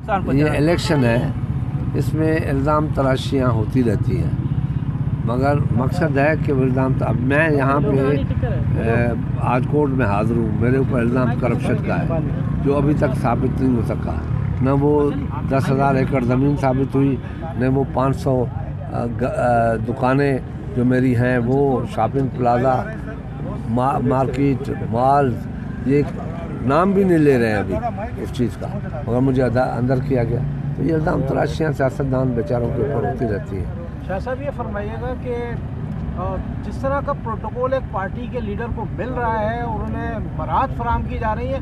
یہ الیکشن ہے، اس میں الزام تراشیاں ہوتی رہتی ہیں، مگر مقصد ہے کہ وہ الزام اب میں یہاں پہ آج کورٹ میں حاضر ہوں، میرے اوپر الزام کرپشن کا ہے جو ابھی تک ثابت نہیں ہو سکا، نہ وہ 10,000 ایکڑ زمین ثابت ہوئی، نہ وہ 500 دکانیں جو میری ہیں، وہ شاپنگ پلازا، مارکیٹ، مال، یہ نام بھی نہیں لے رہے ہیں ابھی اس چیز کا، مگر مجھے اندر کیا گیا۔ تو یہ الزام تراشیاں سیاستدان بیچاروں کے اوپر ہوتی رہتی ہیں۔ شاہ صاحب یہ فرمائیے گا کہ جس طرح کا پروٹوکول ایک پارٹی کے لیڈر کو مل رہا ہے اور انہیں برات فراہم کی جا رہی ہے،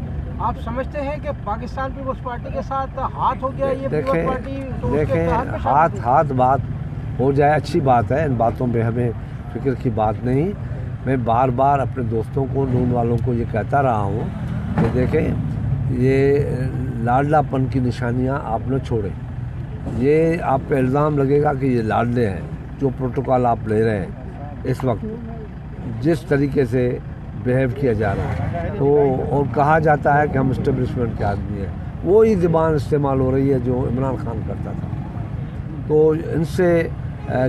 آپ سمجھتے ہیں کہ پاکستان پیپلز پارٹی کے ساتھ ہاتھ ہو گیا یہ پیپلز پارٹی؟ دیکھیں ہاتھ بات ہو جائے اچھی بات ہے، ان باتوں پہ ہمیں فکر کی بات نہیں۔ میں بار بار اپنے دوستوں کو، نون والوں کو یہ کہتا رہا ہوں کہ دیکھیں یہ لاڈلا پن کی نشانیاں آپ نہ چھوڑیں، یہ آپ پہ الزام لگے گا کہ یہ لاڈلے ہیں، جو پروٹوکول آپ لے رہے ہیں اس وقت، جس طریقے سے بیہیو کیا جا رہا ہے، تو اور کہا جاتا ہے کہ ہم اسٹیبلشمنٹ کے آدمی ہیں، وہی زبان استعمال ہو رہی ہے جو عمران خان کرتا تھا۔ تو ان سے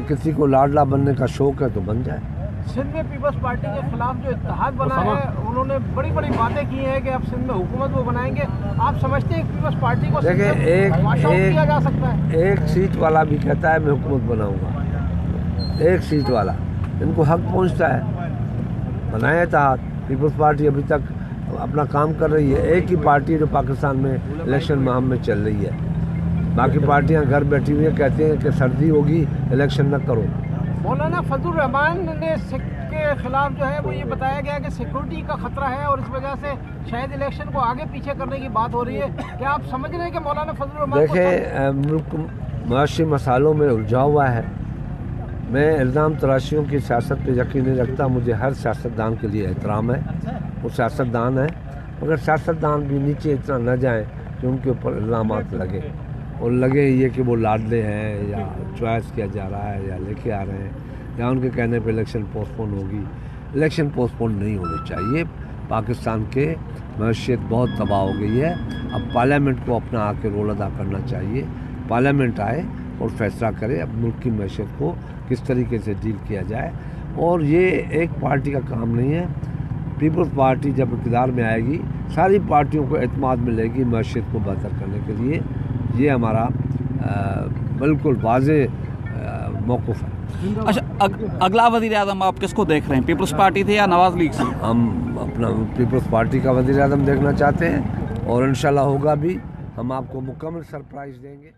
کسی کو لاڈلا بننے کا شوق ہے تو بن جائے۔ سندھ میں پیپلز پارٹی کے خلاف جو اتحاد بنا ہے، انہوں نے بڑی بڑی باتیں کی ہیں کہ اب سندھ میں حکومت وہ بنائیں گے، آپ سمجھتے ہیں کہ پیپلز پارٹی کو کیا جا سکتا ہے؟ ایک سیٹ والا بھی کہتا ہے میں حکومت بناؤں گا، ایک سیٹ والا، ان کو حق پہنچتا ہے، بنائے اتحاد۔ پیپلز پارٹی ابھی تک اپنا کام کر رہی ہے، ایک ہی پارٹی ہے جو پاکستان میں الیکشن مہم میں چل رہی ہے، باقی پارٹیاں گھر بیٹھی ہوئی ہیں، کہتے ہیں کہ سردی ہوگی الیکشن نہ کرو۔ مولانا فضل الرحمان نے سکھ کے خلاف جو ہے وہ یہ بتایا گیا کہ سیکورٹی کا خطرہ ہے اور اس وجہ سے شاید الیکشن کو آگے پیچھے کرنے کی بات ہو رہی ہے، کیا آپ سمجھ رہے ہیں کہ مولانا فضل الرحمان؟ دیکھیں ملک معاشی مسائلوں میں الجھا ہوا ہے، میں الزام تراشیوں کی سیاست پہ یقین نہیں رکھتا، مجھے ہر سیاستدان کے لیے احترام ہے، وہ سیاستدان ہے، مگر سیاستدان بھی نیچے اتنا نہ جائیں کہ ان کے اوپر الزامات لگے اور لگے یہ کہ وہ لاڈلے ہیں یا چوائس کیا جا رہا ہے یا لے کے آ رہے ہیں یا ان کے کہنے پہ الیکشن پوسٹ پون ہوگی۔ الیکشن پوسٹ پون نہیں ہونی چاہیے، پاکستان کے معیشت بہت تباہ ہو گئی ہے، اب پارلیمنٹ کو اپنا آ کے رول ادا کرنا چاہیے، پارلیمنٹ آئے اور فیصلہ کرے اب ملک کی معیشت کو کس طریقے سے ڈیل کیا جائے، اور یہ ایک پارٹی کا کام نہیں ہے۔ پیپلز پارٹی جب اقتدار میں آئے گی ساری پارٹیوں کو اعتماد ملے گی معیشت کو بہتر کرنے کے لیے، یہ ہمارا بالکل واضح موقف ہے۔ اچھا، اگلا وزیر اعظم آپ کس کو دیکھ رہے ہیں، پیپلز پارٹی سے یا نواز لیگ سے؟ ہم اپنا پیپلز پارٹی کا وزیر اعظم دیکھنا چاہتے ہیں اور انشاءاللہ ہوگا بھی، ہم آپ کو مکمل سرپرائز دیں گے۔